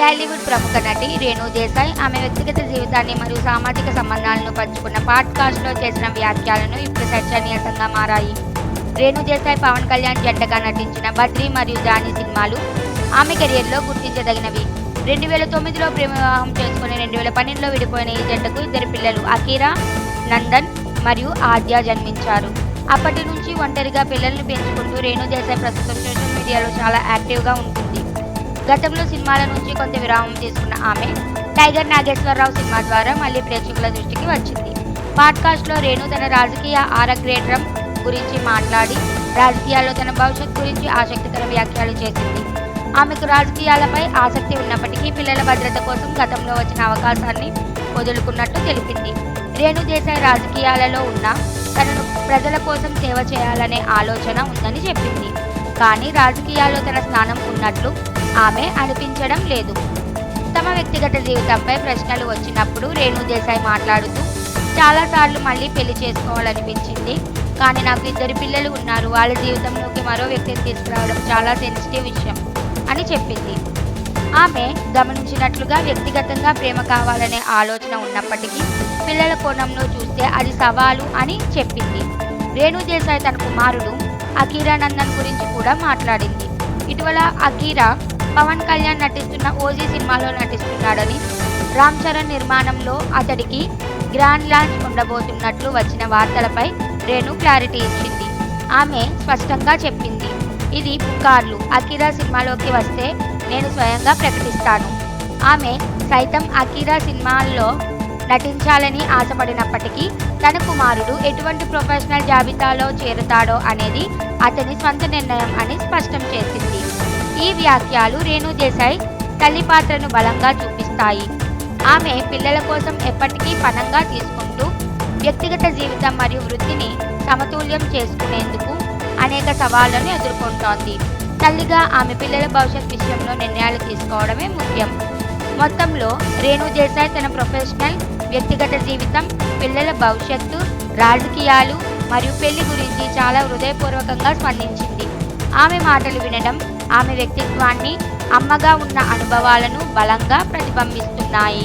టాలీవుడ్ ప్రముఖ నటి రేణు దేశాయ్ ఆమె వ్యక్తిగత జీవితాన్ని మరియు సామాజిక సంబంధాలను పంచుకున్న పాడ్కాస్ట్లో చేసిన వ్యాఖ్యలను ఇప్పుడు చర్చనీయాంశంగా మారాయి. రేణు దేశాయ్ పవన్ కళ్యాణ్ జంటగా నటించిన బద్రీ మరియు జానీ సినిమాలు ఆమె కెరియర్లో గుర్తించదగినవి. 2009లో ప్రేమ వివాహం చేసుకుని 2012లో విడిపోయిన ఈ జంటకు 2 పిల్లలు అకీరా, నందన్ మరియు ఆద్య జన్మించారు. అప్పటి నుంచి ఒంటరిగా పిల్లలను పెంచుకుంటూ రేణు దేశాయ్ ప్రస్తుతం సోషల్ మీడియాలో చాలా యాక్టివ్గా ఉంటుంది. గతంలో సినిమాల నుంచి కొంత విరామం తీసుకున్న ఆమె టైగర్ నాగేశ్వరరావు సినిమా ద్వారా మళ్ళీ ప్రేక్షకుల దృష్టికి వచ్చింది. పాడ్కాస్ట్లో రేణు తన రాజకీయ ఆరగ్రేటం గురించి మాట్లాడి రాజకీయాల్లో తన భవిష్యత్ గురించి ఆసక్తికర వ్యాఖ్యలు చేసింది. ఆమెకు రాజకీయాలపై ఆసక్తి ఉన్నప్పటికీ పిల్లల భద్రత కోసం గతంలో వచ్చిన అవకాశాన్ని వదులుకున్నట్టు తెలిపింది. రేణు దేశాయ్ రాజకీయాలలో ఉన్న తనను ప్రజల కోసం సేవ చేయాలనే ఆలోచన ఉందని చెప్పింది. కానీ రాజకీయాల్లో తన స్థానం ఉన్నట్లు ఆమె అనిపించడం లేదు. తమ వ్యక్తిగత జీవితంపై ప్రశ్నలు వచ్చినప్పుడు రేణు దేశాయ్ మాట్లాడుతూ, చాలాసార్లు మళ్ళీ పెళ్లి చేసుకోవాలనిపించింది. కానీ నాకు 2 పిల్లలు ఉన్నారు. వాళ్ళ జీవితంలోకి మరో వ్యక్తిని తీసుకురావడం చాలా సెన్సిటివ్ విషయం అని చెప్పింది. ఆమె గమనించినట్లుగా వ్యక్తిగతంగా ప్రేమ కావాలనే ఆలోచన ఉన్నప్పటికీ పిల్లల కోణంలో చూస్తే అది సవాలు అని చెప్పింది. రేణు దేశాయ్ తన కుమారుడు అకీరా నందన్ గురించి కూడా మాట్లాడింది. ఇటీవల అకీరా పవన్ కళ్యాణ్ నటిస్తున్న ఓజీ సినిమాలో నటిస్తున్నాడని, రామ్ చరణ్ నిర్మాణంలో అతడికి గ్రాండ్ లాంచ్ ఉండబోతున్నట్లు వచ్చిన వార్తలపై రేణు క్లారిటీ ఇచ్చింది. ఆమె స్పష్టంగా చెప్పింది, ఇది పుకార్లు. అకీరా సినిమాలోకి వస్తే నేను స్వయంగా ప్రకటిస్తాను. ఆమె సైతం అకీరా సినిమాల్లో నటించాలని ఆశపడినప్పటికీ తన కుమారుడు ఎటువంటి ప్రొఫెషనల్ జాబితాలో చేరుతాడో అనేది అతని స్వంత నిర్ణయం అని స్పష్టం చేసింది. ఈ వ్యాఖ్యలు రేణు దేశాయ్ తల్లి పాత్రను బలంగా చూపిస్తాయి. ఆమె పిల్లల కోసం ఎప్పటికీ పణంగా తీసుకుంటూ వ్యక్తిగత జీవితం మరియు వృత్తిని సమతుల్యం చేసుకునేందుకు అనేక సవాళ్లను ఎదుర్కొంటోంది. తల్లిగా ఆమె పిల్లల భవిష్యత్ విషయంలో నిర్ణయాలు తీసుకోవడమే ముఖ్యం. మొత్తంలో రేణు దేశాయ్ తన ప్రొఫెషనల్, వ్యక్తిగత జీవితం, పిల్లల భవిష్యత్తు, రాజకీయాలు మరియు పెళ్లి గురించి చాలా హృదయపూర్వకంగా స్పందించింది. ఆమె మాటలు వినడం ఆమె వ్యక్తిత్వాన్ని, అమ్మగా ఉన్న అనుభవాలను బలంగా ప్రతిబింబిస్తున్నాయి.